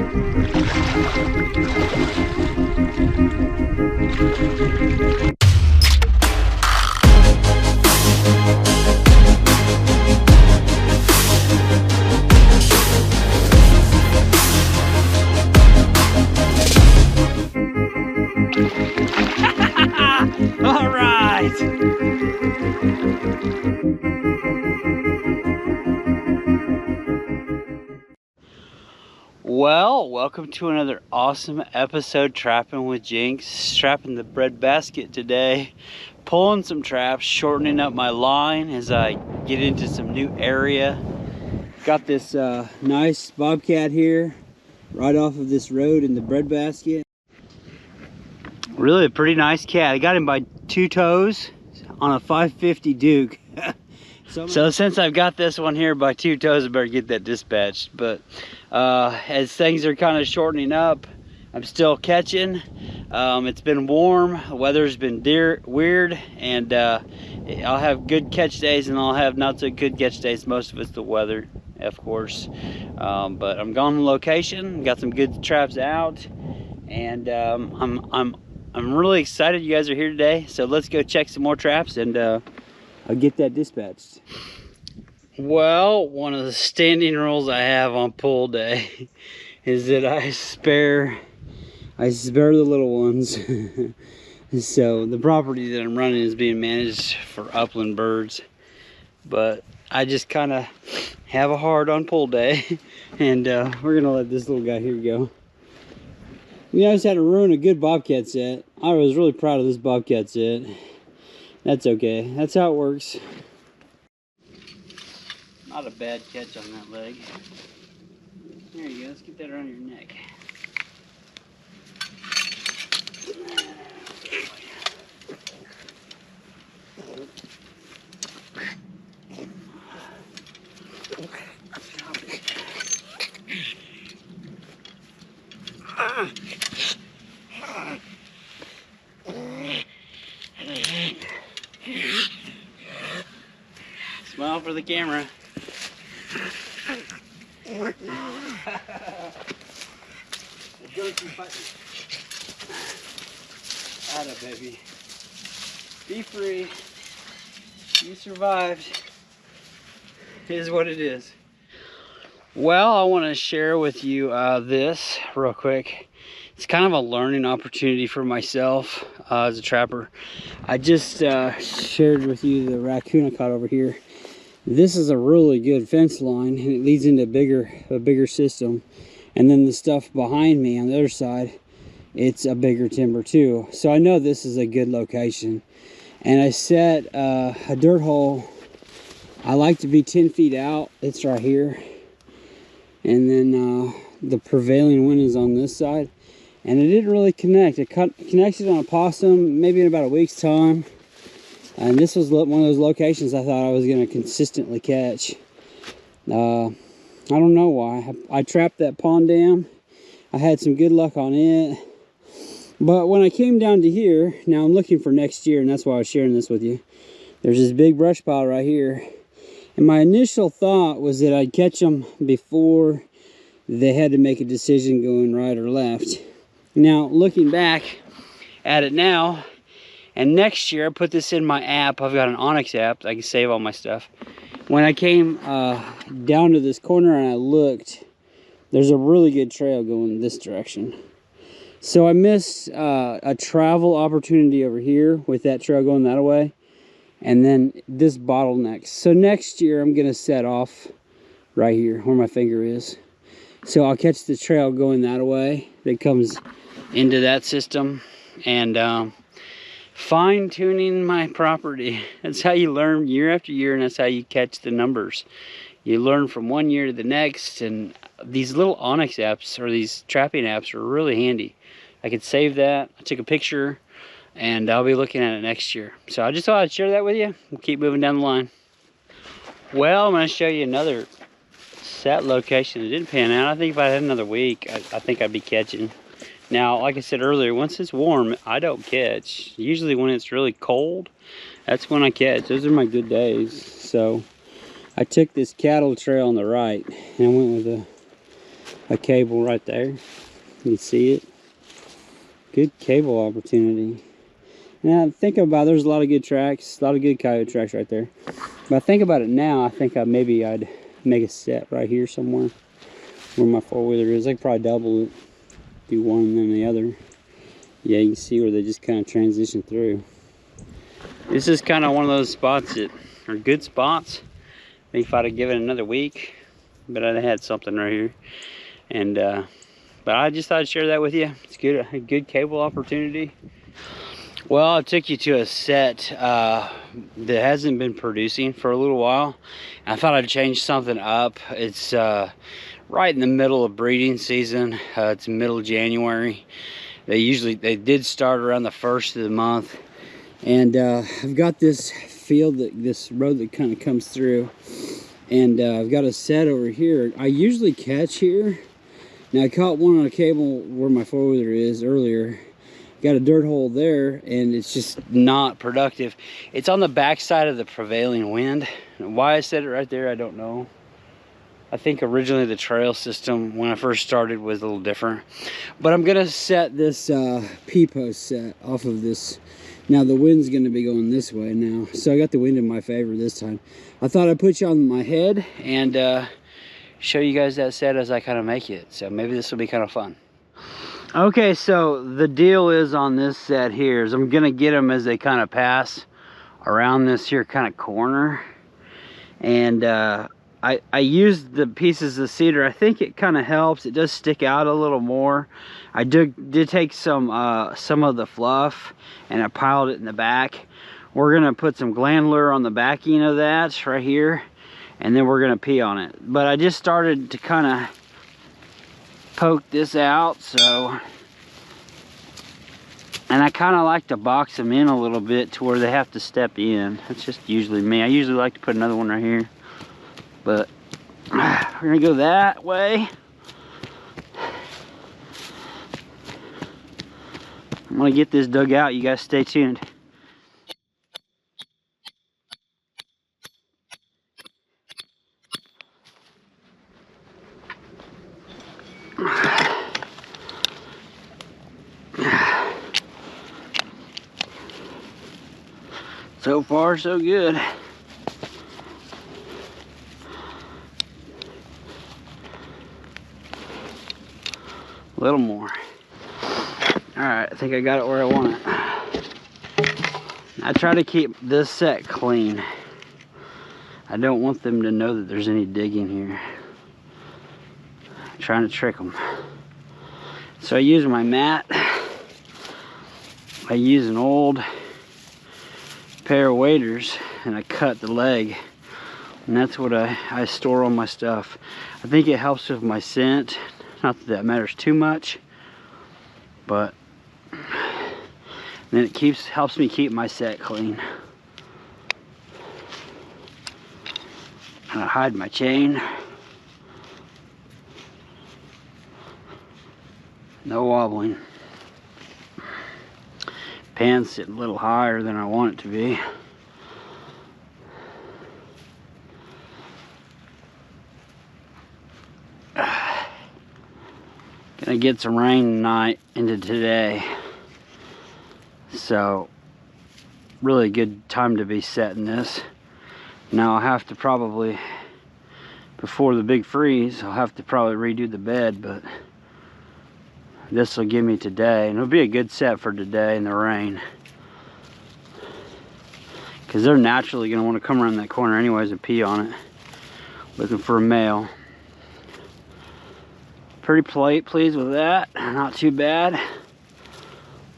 All right. Well, welcome to another awesome episode trapping with Jinx. Trapping the bread basket today. Pulling some traps, shortening up my line as I get into some new area. Got this nice Bobcat here, right off of this road in the bread basket. Really a pretty nice cat. I got him by 2 toes on a 550 Duke. So since I've got this one here by 2 toes, I better get that dispatched. But as things are kind of shortening up, I'm still catching. It's been warm, the weather's been weird, and I'll have good catch days and I'll have not so good catch days. Most of it's the weather, of course. But I'm going on location, got some good traps out, and I'm really excited you guys are here today. So let's go check some more traps and I'll get that dispatched. Well, one of the standing rules I have on pull day is that I spare the little ones. So the property that I'm running is being managed for upland birds, but I just kind of have a hard on pull day, and we're gonna let this little guy here go. We just had to ruin a good Bobcat set. I was really proud of this Bobcat set. That's okay. That's how it works. Not a bad catch on that leg. There you go. Let's get that around your neck. Smile for the camera. Atta baby. Be free. You survived. It is what it is. Well, I want to share with you this real quick. It's kind of a learning opportunity for myself as a trapper. I just shared with you the raccoon I caught over here. This is a really good fence line, and it leads into a bigger system. And then the stuff behind me on the other side, it's a bigger timber too. So I know this is a good location. And I set a dirt hole. I like to be 10 feet out. It's right here. And then the prevailing wind is on this side. And it didn't really connect. It connected on a possum maybe in about a week's time. And this was one of those locations I thought I was going to consistently catch. I don't know why. I trapped that pond dam. I had some good luck on it. But when I came down to here, now I'm looking for next year, and that's why I was sharing this with you. There's this big brush pile right here. And my initial thought was that I'd catch them before they had to make a decision going right or left. Now, looking back at it now, and next year I put this in my app. I've got an Onyx app. I can save all my stuff. When I came down to this corner and I looked, there's a really good trail going this direction. So I missed a travel opportunity over here with that trail going that way. And then this bottleneck. So next year I'm gonna set off right here where my finger is. So I'll catch the trail going that way that comes into that system, and fine-tuning my property. That's how you learn year after year, and that's how you catch the numbers. You learn from one year to the next, and these little Onyx apps or these trapping apps are really handy. I could save that. I took a picture, and I'll be looking at it next year. So I just thought I'd share that with you. We'll keep moving down the line. Well, I'm going to show you another set location that didn't pan out. I think if I had another week, I think I'd be catching. Now, like I said earlier, once it's warm, I don't catch. Usually when it's really cold, that's when I catch. Those are my good days. So I took this cattle trail on the right, and I went with a cable right there. You can see it. Good cable opportunity. Now think about it, there's a lot of good tracks, a lot of good coyote tracks right there. But I think about it now, I think maybe I'd make a set right here somewhere where my four-wheeler is. I could probably double it, do one and then the other. Yeah, you can see where they just kind of transition through. This is kind of one of those spots that are good spots. Maybe if I'd have given it another week, but I'd have had something right here. And but I just thought I'd share that with you. It's good, a good cable opportunity. Well, I took you to a set that hasn't been producing for a little while. I thought I'd change something up. It's right in the middle of breeding season. It's middle of January. They did start around the 1st of the month. And I've got this field, this road that kind of comes through. And I've got a set over here. I usually catch here. Now I caught one on a cable where my four-wheeler is earlier. Got a dirt hole there, and it's just not productive. It's on the back side of the prevailing wind. Why I set it right there, I don't know. I think originally the trail system when I first started was a little different. But I'm gonna set this P-post set off of this. Now the wind's gonna be going this way now, so I got the wind in my favor this time. I thought I'd put you on my head and show you guys that set as I kind of make it. So maybe this will be kind of fun. Okay, so the deal is on this set here is I'm gonna get them as they kind of pass around this here kind of corner. And I used the pieces of cedar. I think it kind of helps. It does stick out a little more. I did take some of the fluff and I piled it in the back. We're gonna put some glandler on the backing of that right here, and then we're gonna pee on it. But I just started to kind of poke this out, so, and I kind of like to box them in a little bit to where they have to step in. That's just usually me. I usually like to put another one right here, but we're gonna go that way. I'm gonna get this dug out. You guys stay tuned. So far, so good. A little more. All right, I think I got it where I want it. I try to keep this set clean. I don't want them to know that there's any digging here. I'm trying to trick them. So I use my mat. I use an old pair of waders and I cut the leg, and that's what I store all my stuff. I think it helps with my scent. Not that that matters too much, but then it helps me keep my set clean. And I hide my chain. No wobbling. Pan's sitting a little higher than I want it to be. Gonna get some rain tonight into today. So, really good time to be setting this. Now I'll have to probably, before the big freeze, I'll have to probably redo the bed, but this will give me today, and it'll be a good set for today in the rain, because they're naturally going to want to come around that corner anyways and pee on it, looking for a male. Pretty pleased with that, not too bad.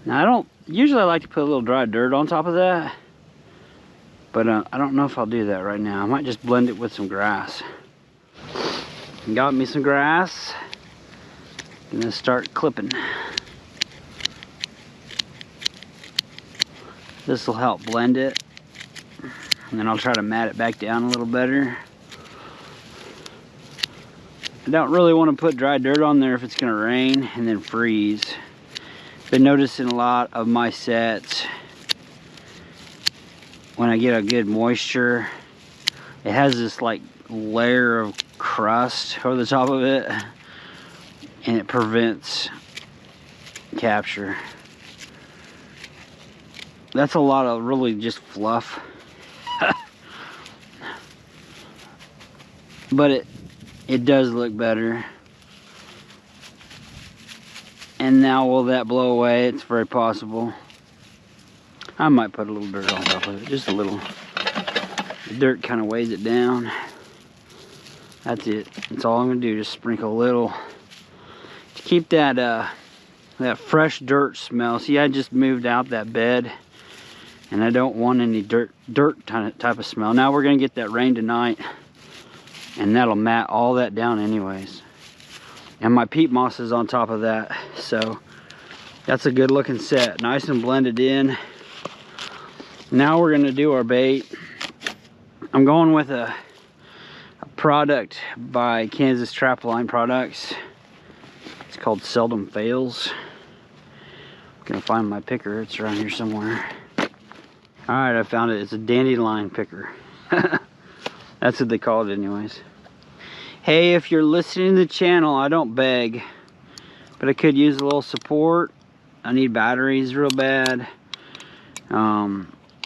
Now usually I like to put a little dry dirt on top of that, but I don't know if I'll do that right now. I might just blend it with some grass. Got me some grass. And then start clipping. This will help blend it. And then I'll try to mat it back down a little better. I don't really want to put dry dirt on there if it's going to rain and then freeze. Been noticing a lot of my sets, when I get a good moisture, it has this like layer of crust over the top of it, and it prevents capture. That's a lot of really just fluff. But it does look better. And now will that blow away? It's very possible. I might put a little dirt on top of it, just a little. The dirt kind of weighs it down. That's it. That's all I'm gonna do. Just sprinkle a little to keep that that fresh dirt smell. See, I just moved out that bed, and I don't want any dirt type of smell. Now we're gonna get that rain tonight, and that'll mat all that down anyways. And my peat moss is on top of that, so that's a good looking set. Nice and blended in. Now we're gonna do our bait. I'm going with a product by Kansas Trapline Products. It's called Seldom Fails. I'm gonna find my picker. It's around here somewhere. All right, I found it. It's a dandelion picker. That's what they call it anyways. Hey, if you're listening to the channel, I don't beg, but I could use a little support. I need batteries real bad.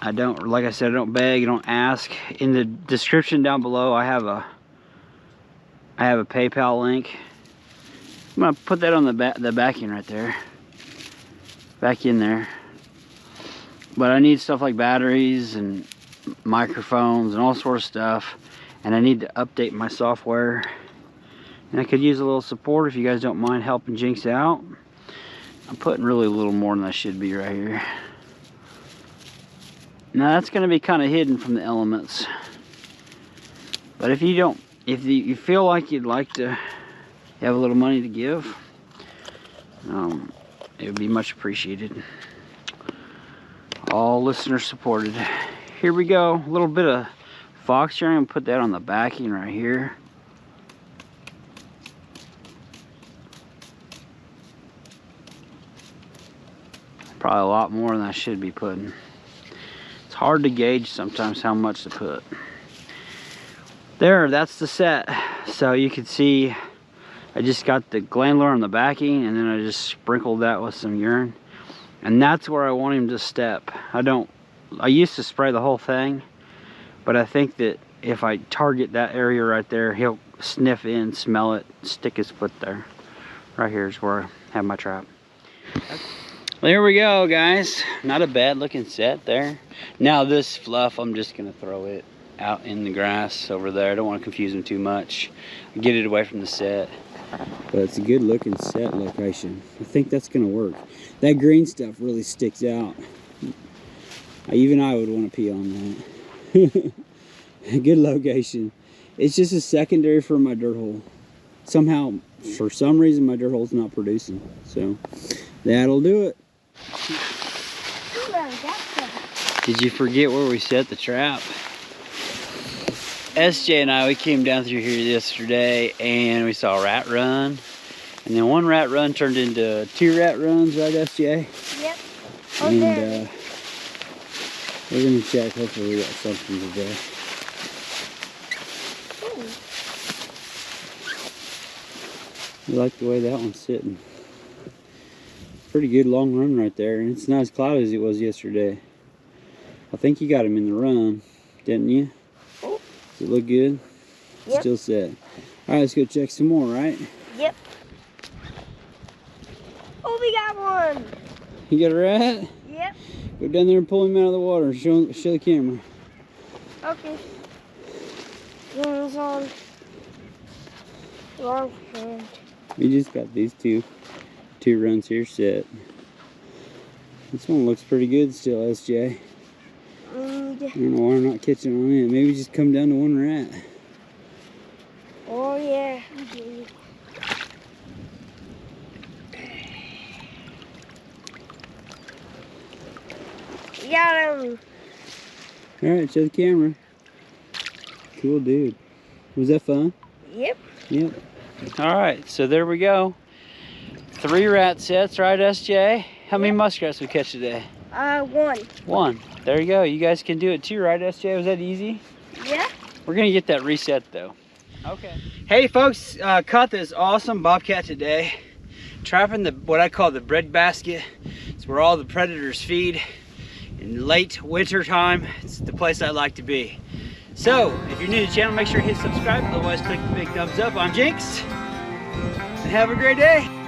I don't, like I said, I don't beg, I don't ask. In the description down below, I have a PayPal link. I'm gonna put that on the backing right there, back in there. But I need stuff like batteries and microphones and all sorts of stuff, and I need to update my software. And I could use a little support if you guys don't mind helping Jinx out. I'm putting really a little more than I should be right here. Now that's going to be kind of hidden from the elements. But if you don't, if you feel like you'd like to have a little money to give, it would be much appreciated. All listeners supported. Here we go. A little bit of fox here. I'm going to put that on the backing right here. Probably a lot more than I should be putting. It's hard to gauge sometimes how much to put. There, that's the set. So you can see I just got the glandler on the backing, and then I just sprinkled that with some urine. And that's where I want him to step. I used to spray the whole thing, but I think that if I target that area right there, he'll sniff in, smell it, stick his foot there. Right here is where I have my trap. There we go, guys. Not a bad looking set there. Now this fluff, I'm just gonna throw it out in the grass over there. I don't want to confuse them too much. Get it away from the set. But it's a good looking set location. I think that's gonna work. That green stuff really sticks out. Even I would want to pee on that. Good location. It's just a secondary for my dirt hole. Somehow, for some reason, my dirt hole's not producing. So that'll do it. Did you forget where we set the trap? SJ and I, we came down through here yesterday and we saw a rat run. And then one rat run turned into 2 rat runs, right, SJ? Yep. And we're going to check. Hopefully we got something today. I like the way that one's sitting. Pretty good long run right there, and it's not as cloudy as it was yesterday. I think you got him in the run, didn't you? Does it look good? Yep. Still set. All right, let's go check some more, right? Yep. Oh, we got one. You got a rat? Yep. Go down there and pull him out of the water. Show the camera. Okay. On. We just got these two runs here set. This one looks pretty good still, SJ. I don't know why I'm not catching on it. Maybe just come down to one rat. Oh yeah. Got him. Alright, show the camera. Cool dude. Was that fun? Yep. Yep. Alright, so there we go. 3 rat sets, right, SJ? How many muskrats we catch today? 1. 1. There you go. You guys can do it too, right, SJ? Was that easy? Yeah. We're gonna get that reset though. Okay. Hey folks, caught this awesome bobcat today. Trapping what I call the breadbasket. It's where all the predators feed in late winter time. It's the place I like to be. So, if you're new to the channel, make sure you hit subscribe. Otherwise, click the big thumbs up. I'm Jinx. And have a great day.